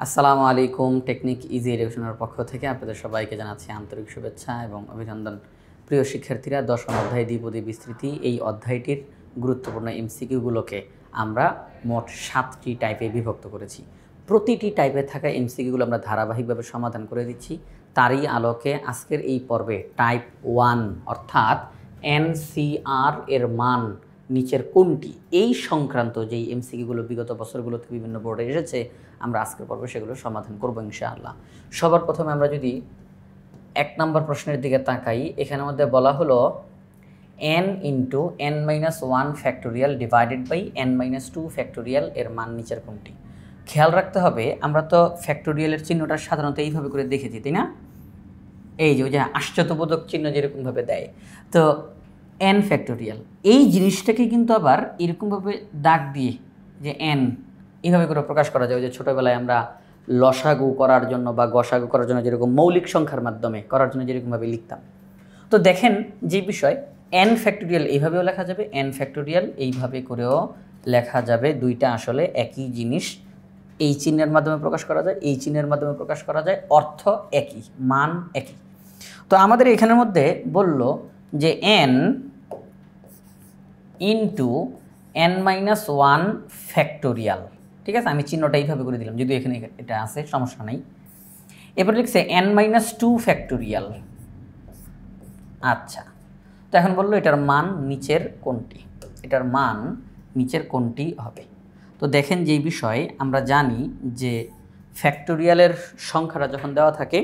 আসসালামু আলাইকুম। Technique easy এডুকেশনের পক্ষ থেকে আপনাদের সবাইকে জানাচ্ছি আন্তরিক শুভেচ্ছা এবং অভিনন্দন। প্রিয় শিক্ষার্থীরা, দশম অধ্যায় দ্বিপদী বিস্তৃতি এই অধ্যায়টির গুরুত্বপূর্ণ এমসিকিউগুলোকে আমরা মোট 7টি টাইপে বিভক্ত করেছি। প্রতিটি টাইপে থাকা এমসিকিউগুলো আমরা ধারাবাহিকভাবে সমাধান করে দিচ্ছি। তারই আলোকে আজকের এই পর্বে টাইপ 1 অর্থাৎ এনসিআর এর মান নিচের কোনটি এই সংক্রান্ত যেই এমসিকিউগুলো বিগত বছরগুলোতে বিভিন্ন বোর্ডে এসেছে আমরা আজকের পর্বে সেগুলো সমাধান করব ইনশাআল্লাহ। সবার প্রথমে আমরা যদি 1 নম্বর প্রশ্নের দিকে তাকাই, এখানের মধ্যে বলা হলো n into n-1 factorial divided by n-2 factorial এর মান নিচের কোনটি। খেয়াল রাখতে হবে, আমরা তো ফ্যাক্টোরিয়ালের চিহ্নটা সাধারণত এইভাবে করে দেখেছি, তাই না? এই যে আশ্চর্যবোধক চিহ্ন যেরকমভাবে দেয়, তো n ফ্যাক্টোরিয়াল এই জিনিসটাকে কিন্তু আবার এরকমভাবে দাগ দিয়ে যে n এইভাবে করে প্রকাশ করা যায়। যে ছোটোবেলায় আমরা লসাগু করার জন্য বা গসাগু করার জন্য যেরকম মৌলিক সংখ্যার মাধ্যমে করার জন্য যেরকমভাবে লিখতাম, তো দেখেন যে বিষয় n ফ্যাক্টোরিয়াল এইভাবেও লেখা যাবে, n ফ্যাক্টোরিয়াল এইভাবে করেও লেখা যাবে। দুইটা আসলে একই জিনিস। এই চিহ্নের মাধ্যমে প্রকাশ করা যায়, এই চিহ্নের মাধ্যমে প্রকাশ করা যায়, অর্থ একই, মান একই। তো আমাদের এখানের মধ্যে বলল যে n ইন্টু n-1 ফ্যাক্টোরিয়াল, ঠিক আছে? আমি চিহ্নটা এইভাবে করে দিলাম, যদিও এখানে এটা আছে, সমস্যা নাই। এরপর লিখছে n-2 ফ্যাক্টোরিয়াল। আচ্ছা, তো এখন বললো এটার মান নিচের কোনটি, এটার মান নিচের কোনটি হবে। তো দেখেন যেই বিষয়ে আমরা জানি যে ফ্যাক্টোরিয়ালের সংখ্যাটা যখন দেওয়া থাকে,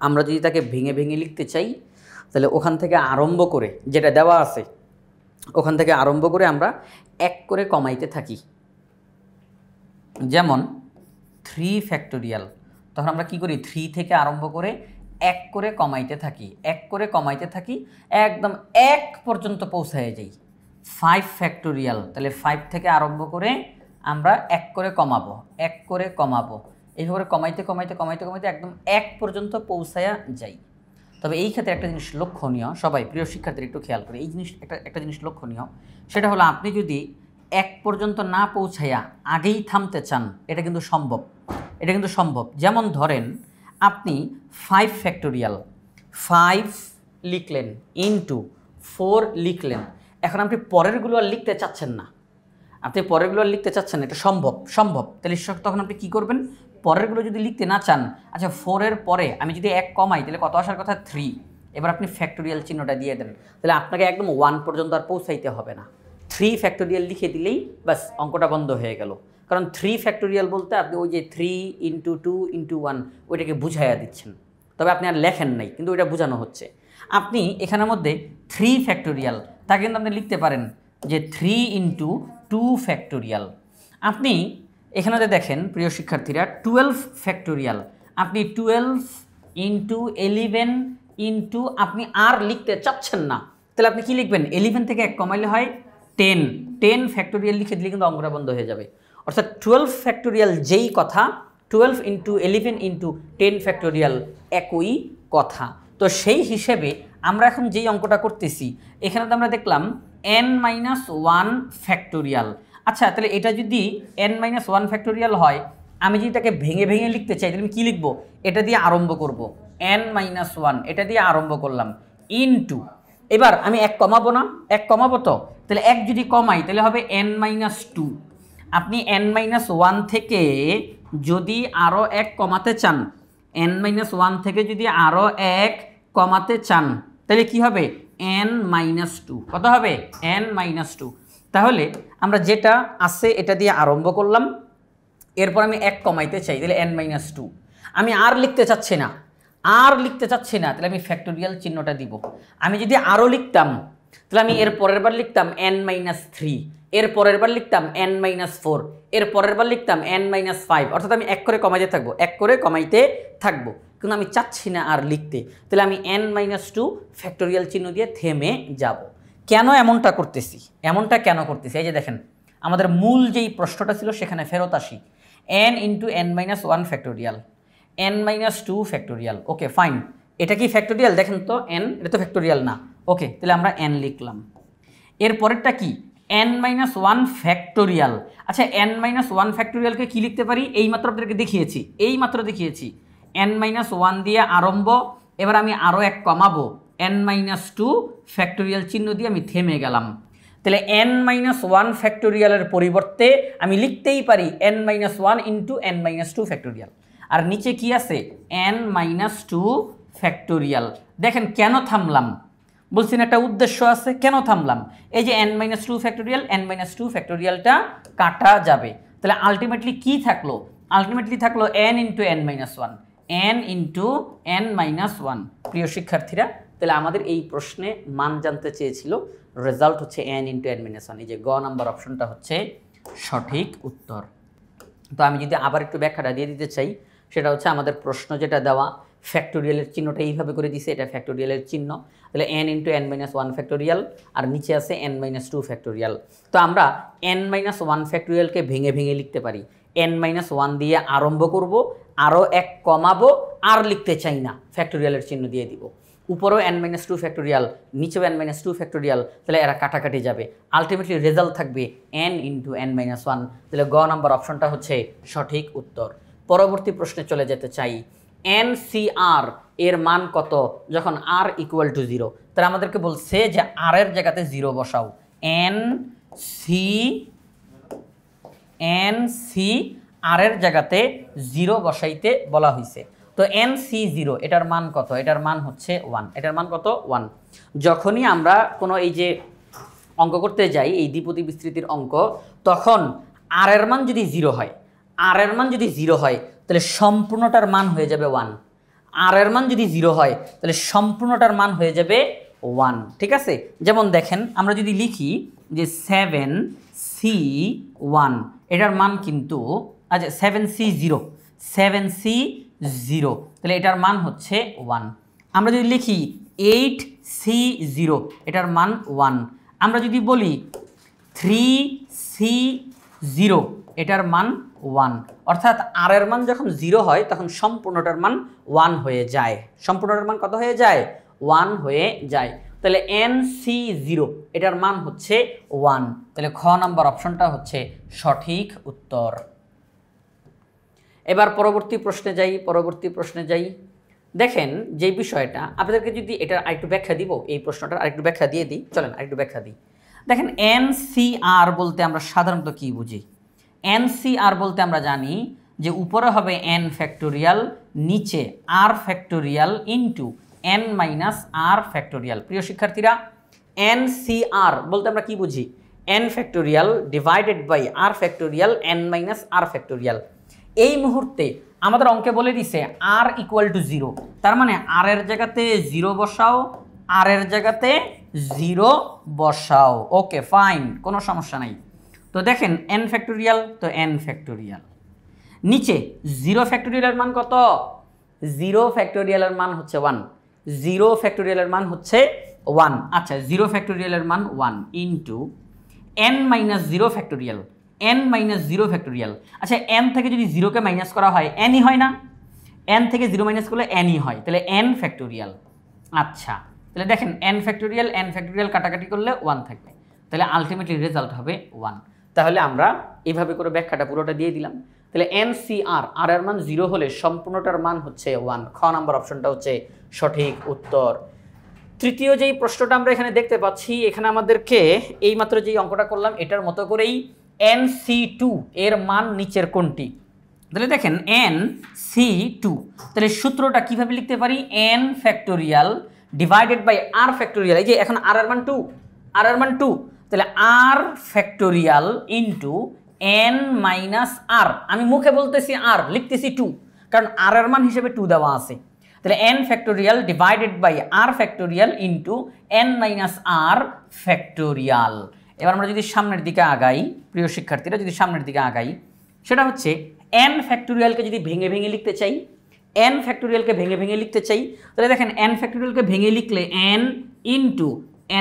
আমরা যদি তাকে ভেঙে ভেঙে লিখতে চাই তাহলে ওখান থেকে আরম্ভ করে যেটা দেওয়া আছে ওখান থেকে আরম্ভ করে আমরা এক করে কমাইতে থাকি। যেমন 3 ফ্যাক্টোরিয়াল, তখন আমরা কি করি, 3 থেকে আরম্ভ করে এক করে কমাইতে থাকি, এক করে কমাইতে থাকি, একদম 1 পর্যন্ত পৌঁছায় যাই। 5 ফ্যাক্টোরিয়াল, তাহলে 5 থেকে আরম্ভ করে আমরা এক করে কমাবো, এক করে কমাবো, এইভাবে কমাইতে কমাইতে কমাইতে কমাইতে একদম 1 পর্যন্ত পৌঁছায়া যাই। তবে এই ক্ষেত্রে একটা জিনিস লক্ষণীয়, সবাই প্রিয় শিক্ষার্থীরা একটু খেয়াল করে, এই জিনিস একটা জিনিস লক্ষণীয়, সেটা হলো আপনি যদি 1 পর্যন্ত না পৌঁছাইয়া আগেই থামতে চান, এটা কিন্তু সম্ভব, এটা কিন্তু সম্ভব। যেমন ধরেন আপনি 5 ফ্যাক্টোরিয়াল 5 লিখলেন ইন্টু 4 লিখলেন, এখন আপনি পরেরগুলো আর লিখতে চাচ্ছেন না, আপনি পরেরগুলো আর লিখতে চাচ্ছেন না, এটা সম্ভব, সম্ভব। তাহলে তখন আপনি কী করবেন, পরেরগুলো যদি লিখতে না চান, আচ্ছা 4-এর পরে আমি যদি 1 কমাই তাহলে কত আসার কথা, 3। এবার আপনি ফ্যাক্টোরিয়াল চিহ্নটা দিয়ে দেন, তাহলে আপনাকে একদম 1 পর্যন্ত আর পৌঁছাইতে হবে না। 3 ফ্যাক্টোরিয়াল লিখে দিলেই ব্যাস অঙ্কটা বন্ধ হয়ে গেল। কারণ 3 ফ্যাক্টোরিয়াল বলতে আপনি ওই যে 3 ইন্টু 2 ইন্টু 1 ওইটাকে বুঝাইয়া দিচ্ছেন, তবে আপনি আর লেখেন নাই, কিন্তু ওইটা বোঝানো হচ্ছে। আপনি এখানের মধ্যে 3 ফ্যাক্টোরিয়াল তা কিন্তু আপনি লিখতে পারেন যে 3 ইন্টু 2 ফ্যাক্টোরিয়াল। আপনি এখানে দেখেন প্রিয় শিক্ষার্থীরা 12 ফ্যাক্টোরিয়াল, আপনি 12 ইন্টু 11 ইন্টু, আপনি আর লিখতে চাচ্ছেন না, তাহলে আপনি কি লিখবেন, 11 থেকে 1 কমাইলে হয় 10, 10 ফ্যাক্টোরিয়াল লিখে দিলে কিন্তু অঙ্কটা বন্ধ হয়ে যাবে। অর্থাৎ 12 ফ্যাক্টোরিয়াল যেই কথা, 12 ইন্টু 11 ইন্টু 10 ফ্যাক্টোরিয়াল একই কথা। তো সেই হিসেবে আমরা এখন যেই অঙ্কটা করতেছি, এখানে তো আমরা দেখলাম n-1 ফ্যাক্টোরিয়াল। আচ্ছা, তাহলে এটা যদি n-1 ফ্যাক্টোরিয়াল হয়, আমি যদি তাকে ভেঙে ভেঙে লিখতে চাই তাহলে আমি কী লিখবো, এটা দিয়ে আরম্ভ করব, n-1 এটা দিয়ে আরম্ভ করলাম ইন্টু, এবার আমি 1 কমাবো না, 1 কমাবো, তো তাহলে 1 যদি কমাই তাহলে হবে n-2। আপনি n-1 থেকে যদি আরও 1 কমাতে চান, n-1 থেকে যদি আরও 1 কমাতে চান তাহলে কি হবে, n-2। কত হবে, n-2। তাহলে আমরা যেটা আছে এটা দিয়ে আরম্ভ করলাম, এরপর আমি 1 কমাইতে চাই তাহলে n-2। আমি আর লিখতে চাচ্ছি না, আর লিখতে চাচ্ছি না, তাহলে আমি ফ্যাক্টোরিয়াল চিহ্নটা দিব। আমি যদি আরও লিখতাম তাহলে আমি এর পরের বার লিখতাম n-3, এর পরের বার লিখতাম n-4, এর পরের বার লিখতাম n-5, অর্থাৎ আমি 1 করে কমাইতে থাকবো, 1 করে কমাইতে থাকবো, কিন্তু আমি চাচ্ছি না আর লিখতে, তাহলে আমি n-2 ফ্যাক্টোরিয়াল চিহ্ন দিয়ে থেমে যাব। কেন এমনটা করতেছি, এমনটা কেন করতেছি, এই যে দেখেন আমাদের মূল যেই প্রশ্নটা ছিল সেখানে ফেরত আসি। n into n-1 factorial, n-2 factorial, okay fine. এটা কি ফ্যাক্টোরিয়াল, দেখেন তো n, এটা তো ফ্যাক্টোরিয়াল না, ওকে, তাহলে আমরা n লিখলাম। এর পরেরটা কি, n-1 ফ্যাক্টোরিয়াল। আচ্ছা n-1 ফ্যাক্টোরিয়ালকে কি লিখতে পারি? এইমাত্র আপনাদেরকে দেখিয়েছি, n-1 দিয়ে আরম্ভ, এবার আমি আরও এক কমাবো, n-2 ফ্যাক্টোরিয়াল চিহ্ন দিয়ে আমি থেমে গেলাম। তাহলে n-1 ফ্যাক্টোরিয়ালের পরিবর্তে আমি লিখতেই পারি n-1 ইন্টু n-2 ফ্যাক্টোরিয়াল। আর নিচে কি আছে? n-2 factorial. দেখেন কেন থামলাম, বলছি না একটা উদ্দেশ্য আছে, কেন থামলাম? এই যে n-2 ফ্যাক্টোরিয়াল, n-2 ফ্যাক্টোরিয়ালটা কাটা যাবে, তাহলে আলটিমেটলি কি থাকলো? আলটিমেটলি থাকলো n into n-1, n into n-1। প্রিয় শিক্ষার্থীরা, তাহলে আমাদের এই প্রশ্নে মান জানতে চেয়েছিল, রেজাল্ট হচ্ছে n ইন্টু n-1। এই যে গ নাম্বার অপশনটা হচ্ছে সঠিক উত্তর। তো আমি যদি আবার একটু ব্যাখ্যাটা দিয়ে দিতে চাই, সেটা হচ্ছে আমাদের প্রশ্ন যেটা দেওয়া, ফ্যাক্টোরিয়ালের চিহ্নটা এইভাবে করে দিছে, এটা ফ্যাক্টোরিয়ালের চিহ্ন, তাহলে n ইন্টু n-1 ফ্যাক্টোরিয়াল, আর নিচে আছে n-2 ফ্যাক্টোরিয়াল। তো আমরা n-1 ফ্যাক্টোরিয়ালকে ভেঙে ভেঙে লিখতে পারি। n-1 দিয়ে আরম্ভ করব, আরও এক কমাবো, আর লিখতে চাই না, ফ্যাক্টোরিয়ালের চিহ্ন দিয়ে দিব। উপরেও n-2 ফ্যাক্টোরিয়াল, নিচেও n-2 ফ্যাক্টোরিয়াল, তাহলে এরা কাটাকাটি যাবে, আলটিমেটলি রেজাল্ট থাকবে n ইন্টু n-1। তাহলে গ নাম্বার অপশনটা হচ্ছে সঠিক উত্তর। পরবর্তী প্রশ্নে চলে যেতে চাই। NCR এর মান কত যখন r ইকুয়াল টু 0? তাহলে আমাদেরকে বলছে যে r এর জায়গাতে 0 বসাও। NCR এর জায়গাতে 0 বসাইতে বলা হয়েছে। তো NC0 এটার মান কত? এটার মান হচ্ছে 1। এটার মান কত? 1। যখনই আমরা কোনো এই যে অঙ্ক করতে যাই, এই দ্বিপদী বিস্তৃতির অঙ্ক, তখন r এর মান যদি 0 হয়, r এর মান যদি 0 হয়, তাহলে সম্পূর্ণটার মান হয়ে যাবে 1। r এর মান যদি 0 হয়, তাহলে সম্পূর্ণটার মান হয়ে যাবে 1। ঠিক আছে? যেমন দেখেন, আমরা যদি লিখি যে 7C1, এটার মান কিন্তু, আচ্ছা 7C0, তাহলে এটার মান হচ্ছে 1। আমরা যদি লিখি 8C0, এটার মান 1। আমরা যদি বলি 3C0, এটার মান 1। অর্থাৎ r এর মান যখন 0 হয়, তখন সম্পূর্ণটার মান 1 হয়ে যায়। সম্পূর্ণটার মান কত হয়ে যায়? 1 হয়ে যায়। তাহলে NC0 এটার মান হচ্ছে 1। তাহলে খ নাম্বার অপশনটা হচ্ছে সঠিক উত্তর। এবার পরবর্তী প্রশ্নে যাই। দেখেন যে বিষয়টা আপনাদেরকে যদি এটা আরেকটু ব্যাখ্যা দিব, এই প্রশ্নটার আরেকটু ব্যাখ্যা দিয়ে দিই, চলেন আরেকটু ব্যাখ্যা দিই। দেখেন NCR বলতে আমরা সাধারণত কি বুঝি? NCR বলতে আমরা জানি যে উপরে হবে n ফ্যাক্টোরিয়াল, নিচে r factorial into n-r factorial. প্রিয় শিক্ষার্থীরা, NCR বলতে আমরা কি বুঝি? n factorial divided by r factorial n-r factorial. এই মুহূর্তে আমাদের অঙ্কে বলে দিছে r ইকুয়াল টু 0, তার মানে r এর জায়গাতে 0 বসাও, r এর জায়গাতে 0 বসাও। ওকে ফাইন, কোনো সমস্যা নাই। তো দেখেন n ফ্যাক্টোরিয়াল, তো n ফ্যাক্টোরিয়াল, নিচে 0 ফ্যাক্টোরিয়ালের মান কত? 0 ফ্যাক্টোরিয়ালের মান হচ্ছে 1। 0 ফ্যাক্টোরিয়ালের মান হচ্ছে 1। আচ্ছা 0 ফ্যাক্টোরিয়ালের মান 1 into n-0 factorial, n-0 factorial. আচ্ছা n থেকে যদি 0কে মাইনাস করা হয়, nই হয় না? n থেকে 0 মাইনাস করলে nই হয়, তাহলে n ফ্যাক্টোরিয়াল। আচ্ছা তাহলে দেখেন n ফ্যাক্টোরিয়াল কাটাকাটি করলে 1 থাকবে, তাহলে আলটিমেটলি রেজাল্ট হবে 1। তাহলে আমরা এইভাবে করে ব্যাখ্যাটা পুরোটা দিয়ে দিলাম। তাহলে NCR r এর মান 0 হলে সম্পূর্ণটার মান হচ্ছে 1। খ নাম্বার অপশনটা হচ্ছে সঠিক উত্তর। তৃতীয় যেই প্রশ্নটা আমরা এখানে দেখতে পাচ্ছি, এখানে আমাদেরকে এইমাত্র যেই অঙ্কটা করলাম এটার মতো করেই NC2 এর মান নিচের কোনটি? তাহলে দেখেন NC2, তাহলে সূত্রটা কিভাবে লিখতে পারি? n factorial divided by r factorial. এই যে এখন r এর মান 2, তাহলে r ফ্যাক্টোরিয়াল ইন্টু n-r, আমি মুখে বলতেছি r, লিখতেছি 2, কারণ r এর মান হিসেবে 2 দেওয়া আছে। তাহলে n factorial divided by r factorial into n-r factorial. এবার আমরা যদি সামনের দিকে আগাই, প্রিয় শিক্ষার্থীরা যদি সামনের দিকে আগাই, সেটা হচ্ছে n ফ্যাক্টোরিয়ালকে যদি ভেঙে ভেঙে লিখতে চাই, n ফ্যাক্টোরিয়ালকে ভেঙে ভেঙে লিখতে চাই, তাহলে দেখেন n ফ্যাক্টোরিয়ালকে ভেঙে লিখলে n into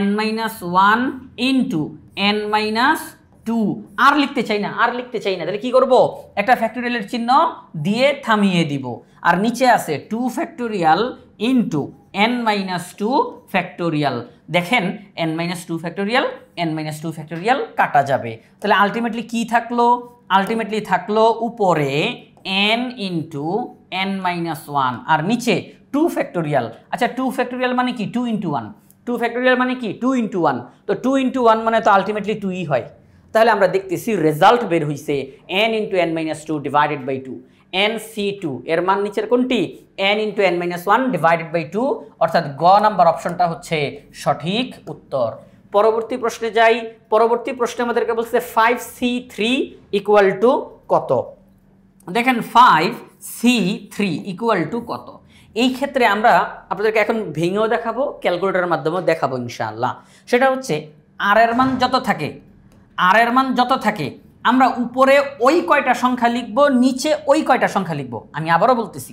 n-1 into n-2, আর লিখতে চাই না, তাহলে কি করব? একটা ফ্যাক্টোরিয়ালের চিহ্ন দিয়ে থামিয়ে দিব, আর নিচে আছে 2 ফ্যাক্টোরিয়াল ইন্টু n-2 ফ্যাক্টোরিয়াল। দেখেন n-2 ফ্যাক্টোরিয়াল n-2 ফ্যাক্টোরিয়াল কাটা যাবে, তাহলে আলটিমেটলি কি থাকলো? আলটিমেটলি থাকলো উপরে n ইন্টু n-1 আর নিচে 2 ফ্যাক্টোরিয়াল। আচ্ছা 2 ফ্যাক্টোরিয়াল মানে কি? 2 ইন্টু 1। 2 ফ্যাক্টোরিয়াল মানে কি? 2 ইন্টু 1। তো 2 ইন্টু 1 মানে তো আলটিমেটলি 2ই হয়। তাহলে আমরা দেখতেছি রেজাল্ট বের হইছে n into n-2 divided by 2, nc2 এর মান নিচের কোনটি? n into n-1 divided by 2, অর্থাৎ গ নাম্বার অপশনটা হচ্ছে সঠিক উত্তর। পরবর্তী প্রশ্নে যাই। পরবর্তী প্রশ্নে আমাদেরকে বলছে 5c3 ইকুয়াল টু কত? দেখেন 5c3 ইকুয়াল টু কত? এই ক্ষেত্রে আমরা আপনাদেরকে এখন ভেঙেও দেখাবো, ক্যালকুলেটরের মাধ্যমেও দেখাবো ইনশাআল্লাহ। সেটা হচ্ছে আর এর মান যত থাকে, আর এর মান যত থাকে আমরা উপরে ওই কয়টা সংখ্যা লিখব, নিচে ওই কয়টা সংখ্যা লিখব। আমি আবারও বলতেছি,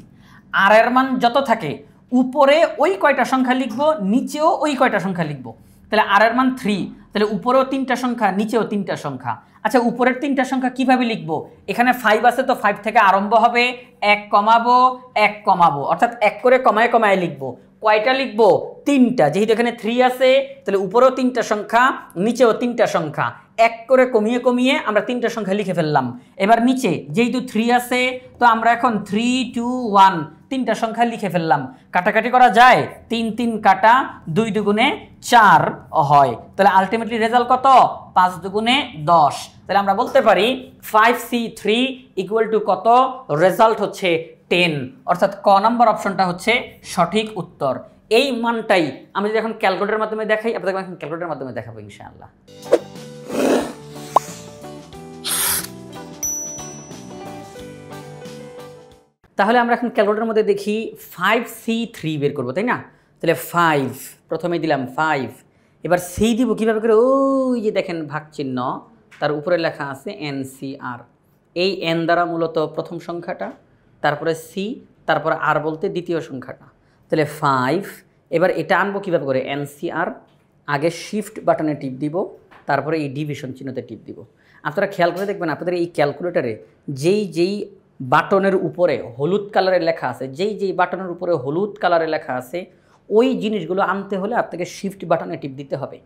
আর এর মান যত থাকে উপরে ওই কয়টা সংখ্যা লিখব, নিচেও ওই কয়টা সংখ্যা লিখব। তাহলে আর এর মান 3, তাহলে উপরেও 3টা সংখ্যা, নিচেও 3টা সংখ্যা। আচ্ছা উপরের 3টা সংখ্যা কিভাবে লিখব? এখানে 5 আছে তো 5 থেকে আরম্ভ হবে, 1 কমাবো 1 কমাবো, অর্থাৎ 1 করে কমায় কমায় লিখব। কয়টা লিখব? 3টা। যেহেতু এখানে 3 আছে তাহলে উপরেও 3টা সংখ্যা, নিচেও 3টা সংখ্যা, 1 করে কমিয়ে কমিয়ে আমরা 3টা সংখ্যা লিখে ফেললাম। এবার নিচে যেহেতু 3 আছে তো আমরা এখন 3 2 1 3টা সংখ্যা লিখে ফেললাম। কাটাকাটি করা যায়, 3 3 কাটা, 2 দুগুণে 4 হয়। তাহলে আলটিমেটলি রেজাল্ট কত? 5 দুগুণে 10। তাহলে আমরা বলতে পারি 5c3 ইকুয়াল টু কত? রেজাল্ট হচ্ছে 10, অর্থাৎ ক নাম্বার অপশনটা হচ্ছে সঠিক উত্তর। এই মানটাই আমি যদি এখন ক্যালকুলেটরের মাধ্যমে দেখাই, আপনাদের এখন ক্যালকুলেটরের মাধ্যমে দেখাবো ইনশাআল্লাহ। তাহলে আমরা এখন ক্যালকুলেটরের মধ্যে দেখি 5c3 বের করবো, তাই না? তাহলে 5 প্রথমে দিলাম 5, এবার c দিব কীভাবে করে? ওই যে দেখেন ভাগ চিহ্ন, তার উপরে লেখা আছে NCR। এই n দ্বারা মূলত প্রথম সংখ্যাটা, তারপরে c, তারপরে r বলতে দ্বিতীয় সংখ্যাটা। তাহলে 5, এবার এটা আনবো কীভাবে করে? NCR, আগে শিফট বাটনে টিপ দিব, তারপরে এই ডিভিশন চিহ্নতে টিপ দিব। আপনারা খেয়াল করে দেখবেন আপনাদের এই ক্যালকুলেটরে যেই বাটনের উপরে হলুদ কালারের লেখা আছে, যেই বাটনের উপরে হলুদ কালারের লেখা আছে ওই জিনিসগুলো আনতে হলে আপনাকে শিফট বাটনে টিপ দিতে হবে।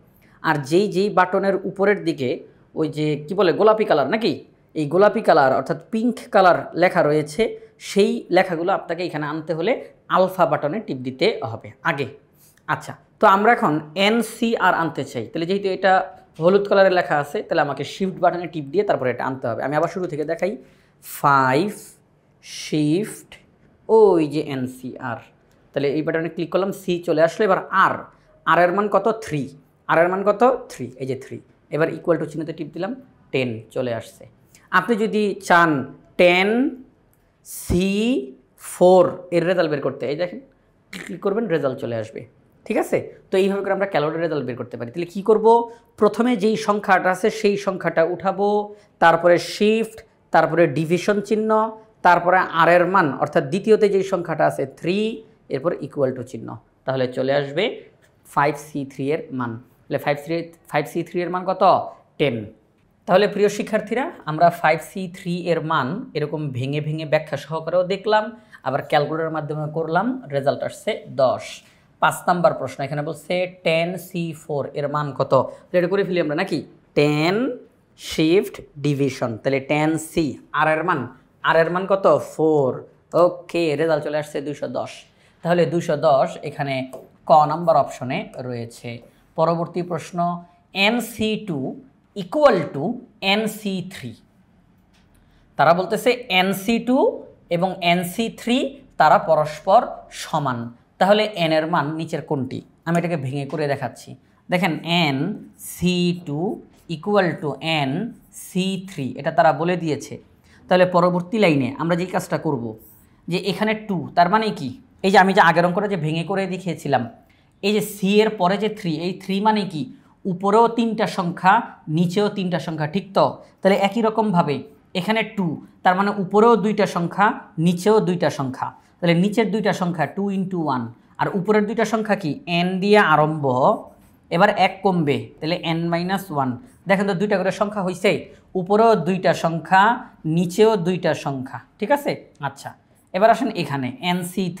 আর যেই বাটনের উপরের দিকে ওই যে কি বলে গোলাপি কালার, নাকি এই গোলাপি কালার অর্থাৎ পিঙ্ক কালার লেখা রয়েছে, সেই লেখাগুলো আপনাকে এখানে আনতে হলে আলফা বাটনে টিপ দিতে হবে আগে। আচ্ছা, তো আমরা এখন NCR আনতে চাই, তাহলে যেহেতু এটা হলুদ কালারের লেখা আছে তাহলে আমাকে শিফট বাটনে টিপ দিয়ে তারপরে এটা আনতে হবে। আমি আবার শুরু থেকে দেখাই, 5 শিফট ওই যে NCR, তাহলে এই বাটনে ক্লিক করলাম, C চলে আসলো। এবার আর এর মান কত? 3, আর এর মান কত? 3, এই যে 3। এবার ইকুয়াল টু চিহ্নতে টিপ দিলাম, 10 চলে আসছে। আপনি যদি চান 10C4 এর রেজাল্ট বের করতে, এই দেখেন ক্লিক করবেন, রেজাল্ট চলে আসবে। ঠিক আছে, তো এইভাবে করে আমরা ক্যালকুলেটর রেজাল্ট বের করতে পারি। তাহলে কী করব? প্রথমে যেই সংখ্যাটা আছে সেই সংখ্যাটা উঠাবো, তারপরে শিফট, তারপরে ডিভিশন চিহ্ন, তারপরে আর এর মান অর্থাৎ দ্বিতীয়তে যেই সংখ্যাটা আছে 3, এরপর ইকুয়াল টু চিহ্ন, তাহলে চলে আসবে 5c3 এর মান। তাহলে 5c3 এর মান কত? 10। তাহলে প্রিয় শিক্ষার্থীরা, আমরা 5c3 এর মান এরকম ভেঙে ভেঙে ব্যাখ্যা সহকারেও দেখলাম, আবার ক্যালকুলেটরের মাধ্যমে করলাম, রেজাল্ট আসছে 10। 5 নাম্বার প্রশ্ন এখানে বলছে 10c4 এর মান কত? এটা করে ফেলি আমরা নাকি? 10 শিফট ডিভিশন, তাহলে 10c, আর এর মান কত? 4। ওকে, রেজাল্ট চলে আসছে 210। তাহলে 210 এখানে ক নাম্বার অপশনে রয়েছে। পরবর্তী প্রশ্ন, NC2 ইকুয়াল টু NC3। তারা বলতেছে NC2 এবং NC3 তারা পরস্পর সমান। তাহলে n এর মান নিচের কোনটি? আমি এটাকে ভেঙে করে দেখাচ্ছি। দেখেন NC2 ইকুয়াল টু NC3, এটা তারা বলে দিয়েছে। তাহলে পরবর্তী লাইনে আমরা যেই কাজটা করব, যে এখানে 2, তার মানে কি? এই যে আমি যে আগের অঙ্কটা যে ভেঙে করে দেখিয়েছিলাম, এই যে c এর পরে যে 3, এই 3 মানে কি? উপরেও 3টা সংখ্যা, নিচেও 3টা সংখ্যা, ঠিক তো? তাহলে একই রকমভাবে এখানে 2, তার মানে উপরেও 2টা সংখ্যা, নিচেও 2টা সংখ্যা। তাহলে নিচের 2টা সংখ্যা 2 × 1, আর উপরের 2টা সংখ্যা কি? n দিয়ে আরম্ভ, এবার 1 কমবে, তাহলে n-1। দেখেন তো 2টা করে সংখ্যা হয়েছে, উপরেও 2টা সংখ্যা, নিচেও 2টা সংখ্যা, ঠিক আছে? আচ্ছা, এবার আসেন এখানে NC3,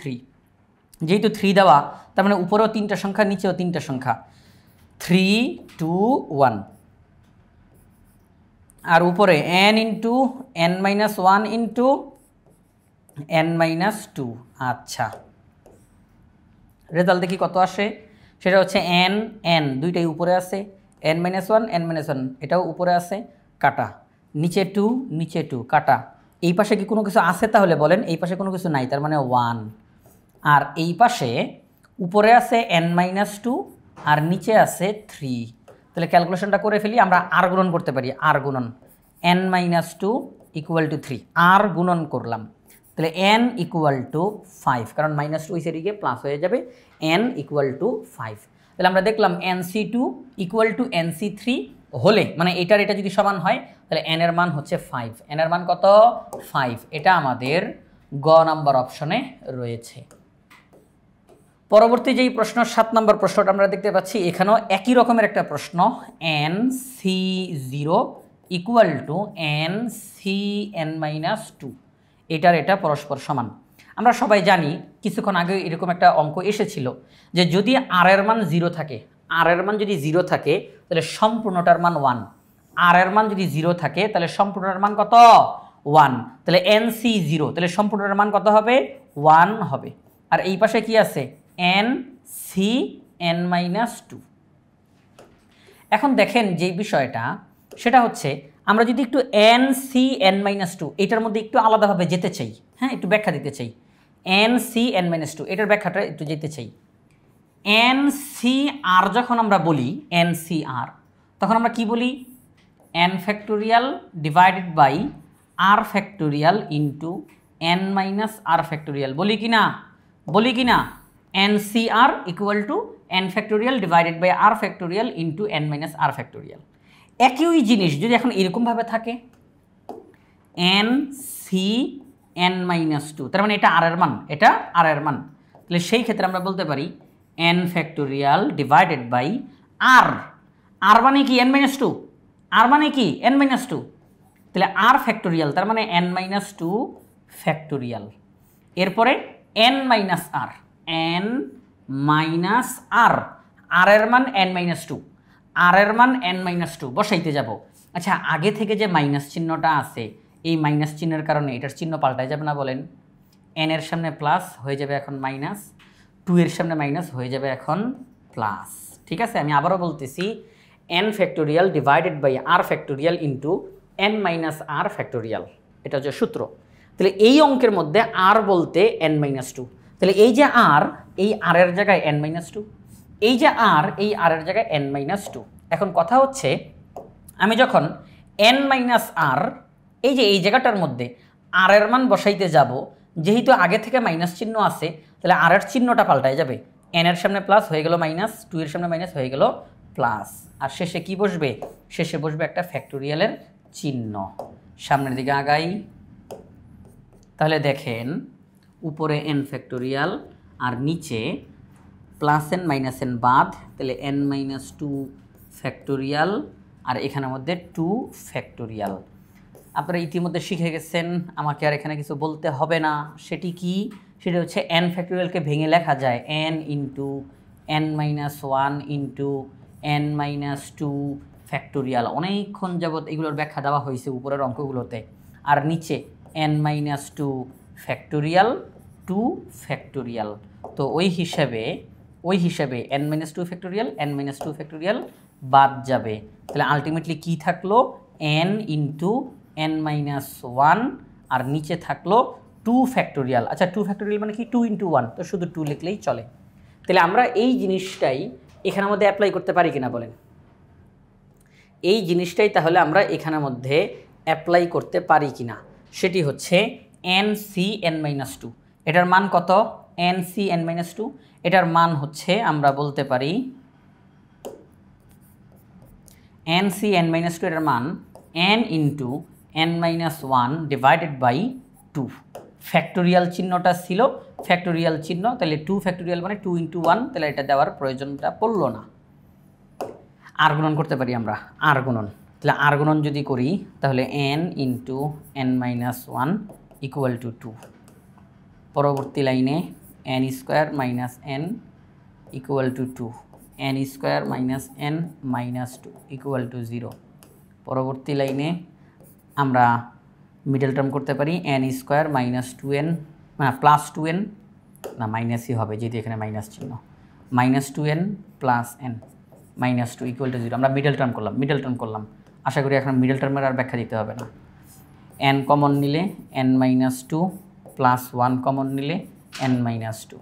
যেহেতু 3 দেওয়া, তার মানে উপরেও 3টা সংখ্যা, নিচেও 3টা সংখ্যা। 3 2 1 আর উপরে n into n minus 1 into n minus 2। আচ্ছা, রেজাল্ট দেখি কত আসে। সেটা হচ্ছে n দুইটাই উপরে আছে, n মাইনাস 1 n মাইনাস 1 এটাও উপরে আছে, কাটা। নিচে 2 নিচে 2 কাটা। এই পাশে কি কোনো কিছু আছে তাহলে বলেন? এই পাশে কোনো কিছু নাই, তার মানে 1। আর এই পাশে উপরে আছে n মাইনাস 2 আর নিচে আছে 3। তাহলে ক্যালকুলেশনটা করে ফেলি, আমরা আর গুণন করতে পারি। আর গুণন n মাইনাস 2 ইকুয়াল টু 3, আর গুণন করলাম। তাহলে n ইকুয়াল টু 5, কারণ মাইনাস 2 এসে দিকে প্লাস হয়ে যাবে, n ইকুয়াল টু 5। তাহলে আমরা দেখলাম nc2 ইকুয়াল টু nc3 হলে, মানে এটার এটা যদি সমান হয়, তাহলে n এর মান হচ্ছে 5। n এর মান কত? 5। এটা আমাদের গ নাম্বার অপশনে রয়েছে। পরবর্তী যেই প্রশ্ন 7 নম্বর প্রশ্নটা আমরা দেখতে পাচ্ছি, এখানেও একই রকমের একটা প্রশ্ন। nc0 equal to ncn minus 2, এটার এটা পরস্পর সমান। আমরা সবাই জানি, কিছুক্ষণ আগে এরকম একটা অঙ্ক এসেছিল যে যদি r এর মান 0 থাকে, r এর মান যদি 0 থাকে তাহলে সম্পূর্ণটার মান 1। r এর মান যদি 0 থাকে তাহলে সম্পূর্ণটার মান কত? 1। তাহলে nc0, তাহলে সম্পূর্ণটার মান কত হবে? 1 হবে। আর এই পাশে কি আছে? ncn minus 2। এখন দেখেন যে বিষয়টা, সেটা হচ্ছে আমরা যদি একটু ncn মাইনাস 2 এটার মধ্যে একটু আলাদাভাবে যেতে চাই, হ্যাঁ, একটু ব্যাখ্যা দিতে চাই। ncn মাইনাস 2 এটার ব্যাখ্যাটা একটু যেতে চাই। ncr যখন আমরা বলি, ncr তখন আমরা কি বলি? n factorial divided by r factorial into n minus r factorial, বলি কি না? বলি কি না? ncr equal to n factorial divided by r factorial into n minus r factorial. একই জিনিস যদি এখন এরকমভাবে থাকে ncn মাইনাস 2, তার মানে এটা r এর মান, এটা r এর মান। তাহলে সেই ক্ষেত্রে আমরা বলতে পারি n factorial divided by r। r মানে কি? n minus 2। r মানে কি? n minus 2। তাহলে r ফ্যাক্টোরিয়াল, তার মানে n মাইনাস 2 ফ্যাক্টোরিয়াল। এরপরে n minus r, n minus r, r এর মান n মাইনাস 2, r এর মান n মাইনাস 2 বসাইতে যাব। আচ্ছা, আগে থেকে যে মাইনাস চিহ্নটা আছে, এই মাইনাস চিহ্নের কারণে এটার চিহ্ন পাল্টায় যাবে না বলেন? n এর সামনে প্লাস হয়ে যাবে এখন মাইনাস, 2 এর সামনে মাইনাস হয়ে যাবে এখন প্লাস। ঠিক আছে, আমি আবারও বলতেছি, n factorial divided by r factorial into n minus r factorial, এটা হচ্ছে সূত্র। তাহলে এই অঙ্কের মধ্যে r বলতে n মাইনাস 2, তাহলে এই যে r, এই r এর জায়গায় n মাইনাস 2, এই যে r, এই r এর জায়গায় n মাইনাস 2। এখন কথা হচ্ছে, আমি যখন n মাইনাস r, এই যে এই জায়গাটার মধ্যে r এর মান বসাইতে যাব, যেহেতু আগে থেকে মাইনাস চিহ্ন আছে, তাহলে r এর চিহ্নটা পাল্টায় যাবে। n এর সামনে প্লাস হয়ে গেল মাইনাস, 2 এর সামনে মাইনাস হয়ে গেল প্লাস, আর শেষে কি বসবে? শেষে বসবে একটা ফ্যাক্টোরিয়ালের চিহ্ন। সামনের দিকে আগাই, তাহলে দেখেন উপরে n ফ্যাক্টোরিয়াল আর নিচে প্লাস n মাইনাস n বাদ, তাহলে n মাইনাস 2 ফ্যাক্টোরিয়াল আর এখানের মধ্যে 2 ফ্যাক্টোরিয়াল। আপনারা ইতিমধ্যে শিখে গেছেন, আমাকে আর এখানে কিছু বলতে হবে না। সেটি কি? সেটা হচ্ছে n ফ্যাক্টোরিয়ালকে ভেঙে লেখা যায় n into n minus 1 into n minus 2 factorial. অনেকক্ষণ যাবৎ এগুলোর ব্যাখ্যা দেওয়া হয়েছে উপরের অঙ্কগুলোতে। আর নিচে n মাইনাস 2 ফ্যাক্টোরিয়াল 2 ফ্যাক্টোরিয়াল। তো ওই হিসাবে n minus 2 factorial n minus 2 factorial বাদ যাবে। তাহলে আলটিমেটলি কি থাকলো? n ইন্টু n মাইনাস 1 আর নিচে থাকলো 2 ফ্যাক্টোরিয়াল। আচ্ছা, 2 ফ্যাক্টোরিয়াল মানে কি? 2 ইন্টু 1, তো শুধু 2 লিখলেই চলে। তাহলে আমরা এই জিনিসটাই এখানের মধ্যে অ্যাপ্লাই করতে পারি কিনা বলেন? এই জিনিসটাই তাহলে আমরা এখানের মধ্যে অ্যাপ্লাই করতে পারি কিনা, সেটি হচ্ছে ncn মাইনাস 2। এটার মান কত? ncn মাইনাস 2, এটার মান হচ্ছে আমরা বলতে পারি ncn মাইনাস 2 এর মান n into n minus 1 divided by 2। Factorial চিহ্নটা ছিল ফ্যাক্টোরিয়াল চিহ্ন, তাহলে 2 ফ্যাক্টোরিয়াল মানে 2 ইন্টু 1, তাহলে এটা দেওয়ার প্রয়োজনটা পড়লো না। আর গুণন করতে পারি আমরা, আর গুণন। তাহলে আর গুণন যদি করি তাহলে n into n minus 1 equal to 2। পরবর্তী লাইনে n square minus n equal to 2, n square minus n minus two equal to 0। পরবর্তী লাইনে আমরা মিডল টার্ম করতে পারি N square minus 2n plus 2n, না মাইনাসই হবে যেহেতু এখানে মাইনাস চিহ্ন, minus 2n plus n minus two equal to 0। আমরা মিডল টার্ম করলাম। আশা করি এখন মিডল টার্মের আর ব্যাখ্যা দিতে হবে না। এন কমন নিলে n minus two plus 1 common নিলে n minus two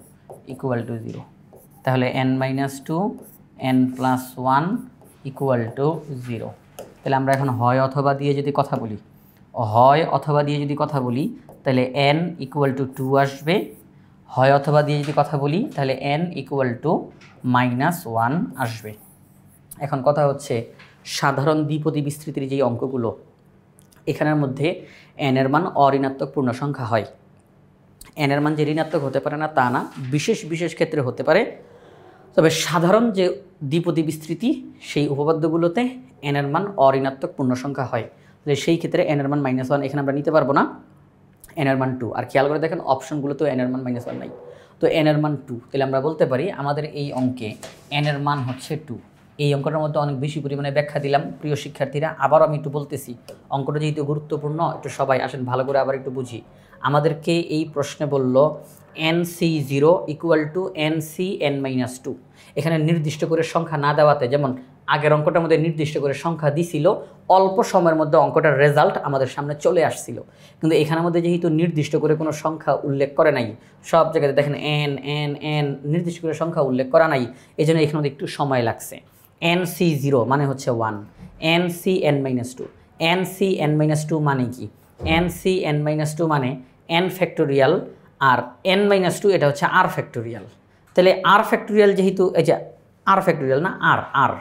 equal to 0। তাহলে n minus two n plus 1 equal to 0। তাহলে আমরা এখন হয় অথবা দিয়ে যদি কথা বলি তাহলে n ইকুয়াল টু 2 আসবে। হয় অথবা দিয়ে যদি কথা বলি তাহলে n ইকুয়াল টু -1 আসবে। এখন কথা হচ্ছে সাধারণ দ্বিপদী বিস্তৃতির যেই অঙ্কগুলো, এখানের মধ্যে n এর মান অঋণাত্মক পূর্ণ সংখ্যা হয়। n এর মান যে ঋণাত্মক হতে পারে না তা না, বিশেষ ক্ষেত্রে হতে পারে। তবে সাধারণ যে দ্বিপদী বিস্তৃতি সেই উপপাদ্যগুলোতে n এর মান অঋণাত্মক পূর্ণ সংখ্যা হয়। তাহলে সেই ক্ষেত্রে n এর মান -1 এখানে আমরা নিতে পারবো না, n এর মান 2। আর খেয়াল করে দেখেন অপশনগুলোতেও n এর মান -1 নাই, তো n এর মান 2। তাহলে আমরা বলতে পারি আমাদের এই অঙ্কে n এর মান হচ্ছে 2। এই অঙ্কটার মধ্যে অনেক বেশি পরিমাণে ব্যাখ্যা দিলাম প্রিয় শিক্ষার্থীরা। আবারও আমি একটু বলতেছি, অঙ্কটা যেহেতু গুরুত্বপূর্ণ, একটু সবাই আসেন ভালো করে আবার একটু বুঝি। আমাদেরকে এই প্রশ্নে বলল nc0 ইকুয়াল টু nc(n-2)। এখানে নির্দিষ্ট করে সংখ্যা না দেওয়াতে, যেমন আগের অঙ্কটার মধ্যে নির্দিষ্ট করে সংখ্যা দিছিল, অল্প সময়ের মধ্যে অঙ্কটার রেজাল্ট আমাদের সামনে চলে আসছিল। কিন্তু এখানের মধ্যে যেহেতু নির্দিষ্ট করে কোনো সংখ্যা উল্লেখ করে নাই, সব জায়গাতে দেখেন n নির্দিষ্ট করে সংখ্যা উল্লেখ করা নাই, এই জন্য এখানে মধ্যে একটু সময় লাগছে। nc0 মানে হচ্ছে 1, nc(n-2)। nc(n-2) মানে কি? nc(n-2) মানে n ফ্যাক্টোরিয়াল, আর n-2 এটা হচ্ছে r ফ্যাক্টোরিয়াল। তাহলে r ফ্যাক্টোরিয়াল যেহেতু এই যে r ফ্যাক্টোরিয়াল না r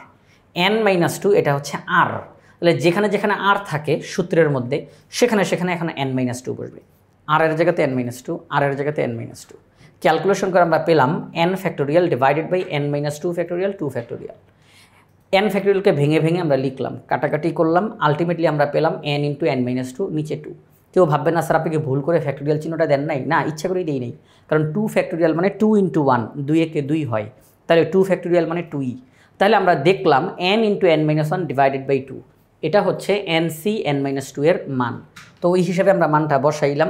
n-2 এটা হচ্ছে r। তাহলে যেখানে যেখানে r থাকে সূত্রের মধ্যে সেখানে এখন n-2 বসবে। r এর জায়গাতে n-2, r এর জায়গাতে n-2। ক্যালকুলেশন করে আমরা পেলাম n factorial divided by n-2 factorial 2 factorial. n ফ্যাক্টোরিয়ালকে ভেঙে আমরা লিখলাম, কাটাকাটি করলাম, আলটিমেটলি আমরা পেলাম n ইন্টু n-2 নিচে 2। কেউ ভাববেন না স্যার আপনি কি ভুল করে ফ্যাক্টোরিয়াল চিহ্নটা দেন নাই? না, ইচ্ছা করেই দেই নেই, কারণ 2 ফ্যাক্টোরিয়াল মানে 2 ইন্টু 1, 2 একে 2 হয়, তাহলে 2 ফ্যাক্টোরিয়াল মানে 2ই। তাহলে আমরা দেখলাম n into n-1 divided by 2, এটা হচ্ছে nc(n-2) এর মান। তো ওই হিসাবে আমরা মানটা বসাইলাম,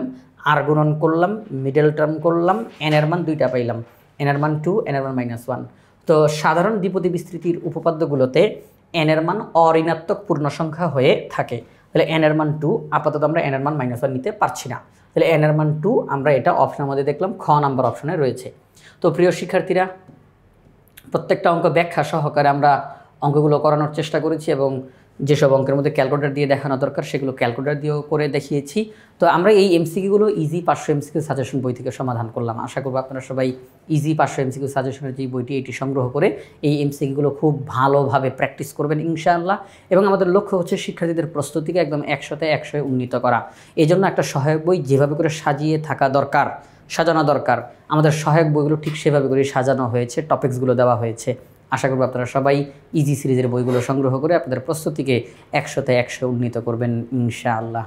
আর গুণন করলাম, মিডল টার্ম করলাম, n এর মান 2টা পাইলাম, n এর মান 2, n এর মান -1। তো সাধারণ দ্বিপদী বিস্তৃতির উপপাদ্যগুলোতে n এর মান অঋণাত্মক পূর্ণ সংখ্যা হয়ে থাকে। তাহলে n এর মান 2, আপাতত আমরা n এর মান -1 নিতে পারছি না। তাহলে n এর মান 2 আমরা এটা অপশনের মধ্যে দেখলাম, খ নাম্বার অপশনে রয়েছে। তো প্রিয় শিক্ষার্থীরা, প্রত্যেকটা অঙ্ক ব্যাখ্যা সহকারে আমরা অঙ্কগুলো করানোর চেষ্টা করেছি, এবং যেসব অঙ্কের মধ্যে ক্যালকুলেটর দিয়ে দেখানো দরকার সেগুলো ক্যালকুলেটর দিয়েও করে দেখিয়েছি। তো আমরা এই এমসিকিউগুলো ইজি 500 এমসিকিউ সাজেশন বই থেকে সমাধান করলাম। আশা করব আপনারা সবাই ইজি 500 এমসিকিউ সাজেশনের যে বইটি, এটি সংগ্রহ করে এই এমসিকিউগুলো খুব ভালোভাবে প্র্যাকটিস করবেন ইনশাআল্লাহ। এবং আমাদের লক্ষ্য হচ্ছে শিক্ষার্থীদের প্রস্তুতিকে একদম 100তে 100 উন্নীত করা। এই জন্য একটা সহায়ক বই যেভাবে করে সাজানো দরকার, আমাদের সহায়ক বইগুলো ঠিক সেভাবে করে সাজানো হয়েছে, টপিকসগুলো দেওয়া হয়েছে। আশা করব আপনারা সবাই ইজি সিরিজের বইগুলো সংগ্রহ করে আপনাদের প্রস্তুতিকে 100তে 100 উন্নীত করবেন ইনশাআল্লাহ।